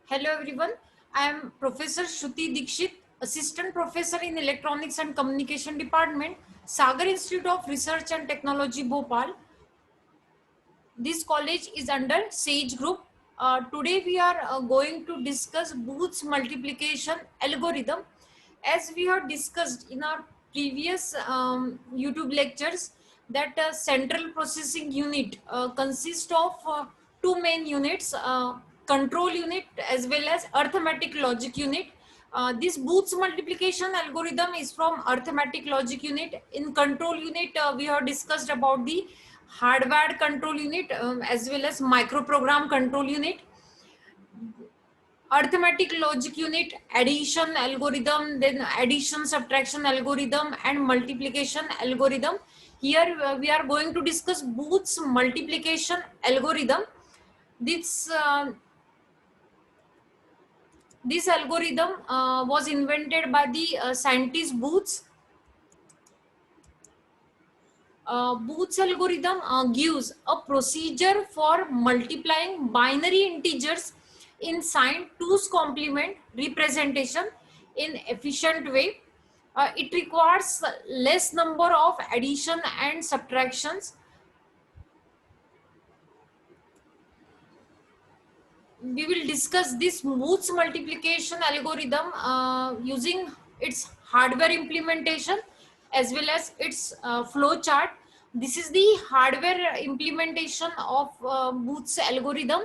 Hello everyone, I am Professor Shruti Dikshit, Assistant Professor in Electronics and Communication Department, Sagar Institute of Research and Technology, Bhopal. This college is under SAGE Group. Today we are going to discuss Booth's multiplication algorithm. As we have discussed in our previous YouTube lectures, that central processing unit consists of two main units, control unit as well as arithmetic logic unit. This Booth's multiplication algorithm is from arithmetic logic unit. In control unit, we have discussed about the hardware control unit as well as microprogram control unit. Arithmetic logic unit, addition algorithm, then addition subtraction algorithm and multiplication algorithm. Here we are going to discuss Booth's multiplication algorithm. This this algorithm was invented by the scientist Booth. Booth's algorithm gives a procedure for multiplying binary integers in signed 2's complement representation in efficient way. It requires less number of addition and subtractions. We will discuss this Booth's multiplication algorithm using its hardware implementation as well as its flow chart. This is the hardware implementation of Booth's algorithm.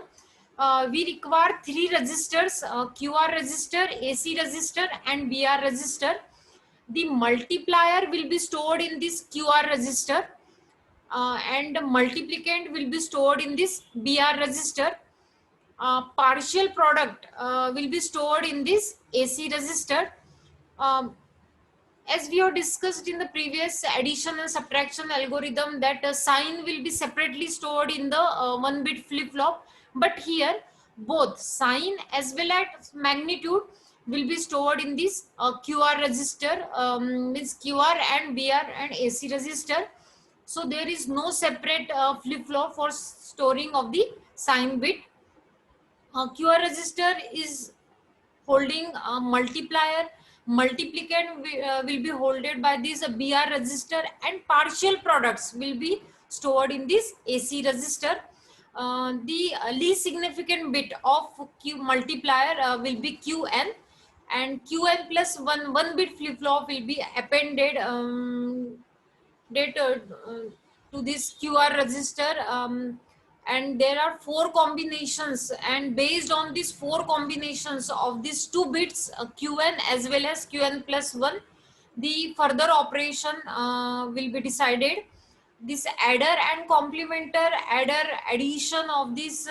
We require three registers, QR register, AC register and BR register. The multiplier will be stored in this QR register and multiplicand will be stored in this BR register. Partial product will be stored in this AC register. Um, as we have discussed in the previous addition and subtraction algorithm, that sign will be separately stored in the 1-bit flip-flop, but here both sign as well as magnitude will be stored in this QR register, means QR and BR and AC register. So there is no separate flip-flop for storing of the sign bit. QR register is holding a multiplier. Multiplicand will be holded by this BR register and partial products will be stored in this AC register. The least significant bit of Q multiplier will be Qn, and Qn plus 1 bit flip flop will be appended to this QR register, and there are 4 combinations, and based on these 4 combinations of these 2 bits Qn as well as Qn plus 1, the further operation will be decided. This adder and complementer, adder addition of this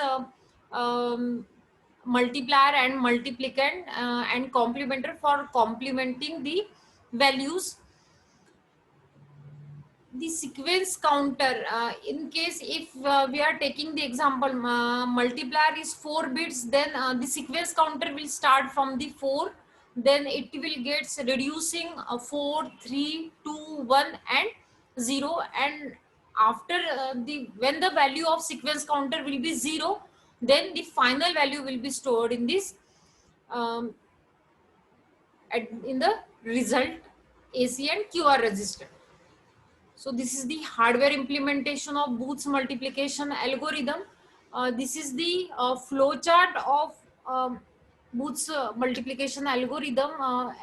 multiplier and multiplicand and complementer for complementing the values. The sequence counter, in case if we are taking the example multiplier is 4 bits, then the sequence counter will start from the 4, then it will get reducing 4 3 2 1 and 0, and after the when the value of sequence counter will be 0, then the final value will be stored in this um, in the result AC and QR register. So this is the hardware implementation of Booth's multiplication algorithm. This is the flow chart of Booth's multiplication algorithm.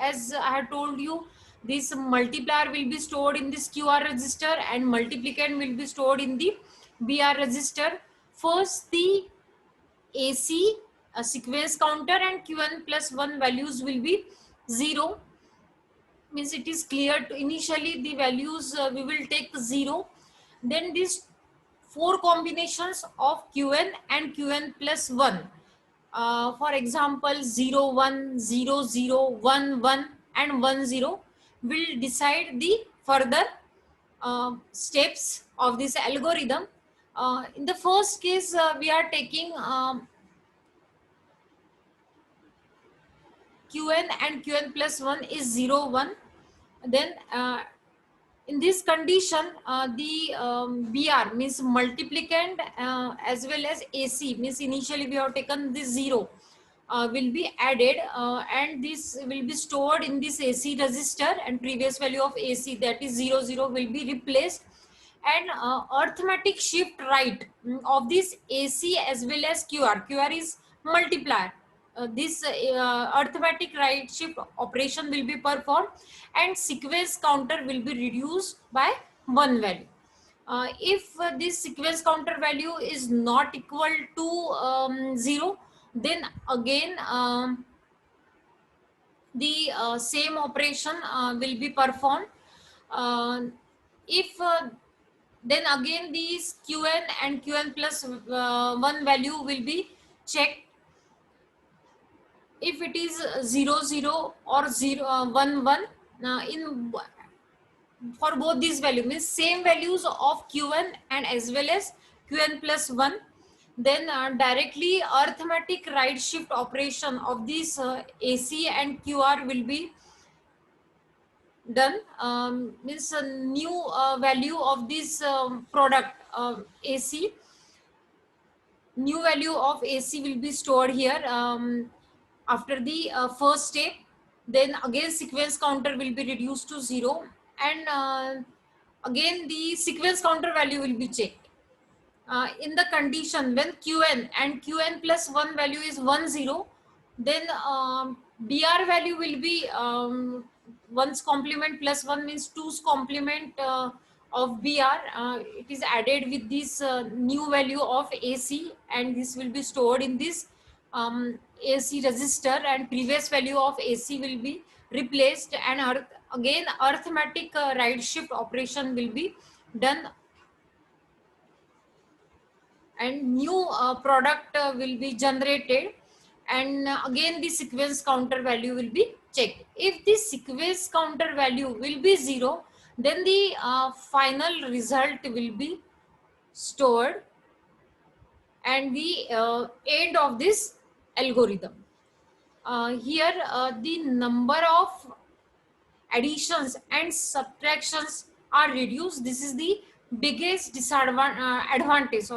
As I had told you, this multiplier will be stored in this QR register and multiplicand will be stored in the BR register. First, the AC sequence counter and Qn plus 1 values will be 0. Means it is clear to initially the values we will take 0, then these 4 combinations of Qn and Qn plus 1, for example 0 1 0 0 1 1 and 1 0 will decide the further steps of this algorithm. In the first case we are taking Qn and Qn plus 1 is 0 1, then in this condition the BR means multiplicand as well as AC means initially we have taken this 0, will be added, and this will be stored in this AC register, and previous value of AC, that is 00, will be replaced. And arithmetic shift right of this AC as well as QR is multiplier. This arithmetic right shift operation will be performed, and sequence counter will be reduced by one value. If this sequence counter value is not equal to 0, then again the same operation will be performed. If Then again these Qn and Qn plus 1 value will be checked. If it is 00 or 1 in for both these values, means same values of Qn and as well as Qn plus 1, then directly arithmetic right shift operation of this AC and QR will be done. Means a new value of this product AC, new value of AC will be stored here after the first step. Then again sequence counter will be reduced to 0, and again the sequence counter value will be checked. In the condition when Qn and Qn plus 1 value is 10, then Br value will be 1's complement plus 1 means 2's complement of Br. It is added with this new value of AC, and this will be stored in this AC register, and previous value of AC will be replaced, and again arithmetic right shift operation will be done, and new product will be generated, and again the sequence counter value will be checked. If the sequence counter value will be 0, then the final result will be stored, and the end of this algorithm. Here the number of additions and subtractions are reduced. This is the biggest advantage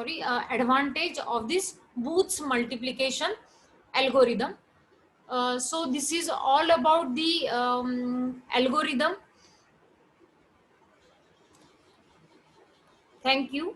of this Booth's multiplication algorithm. So this is all about the algorithm. Thank you.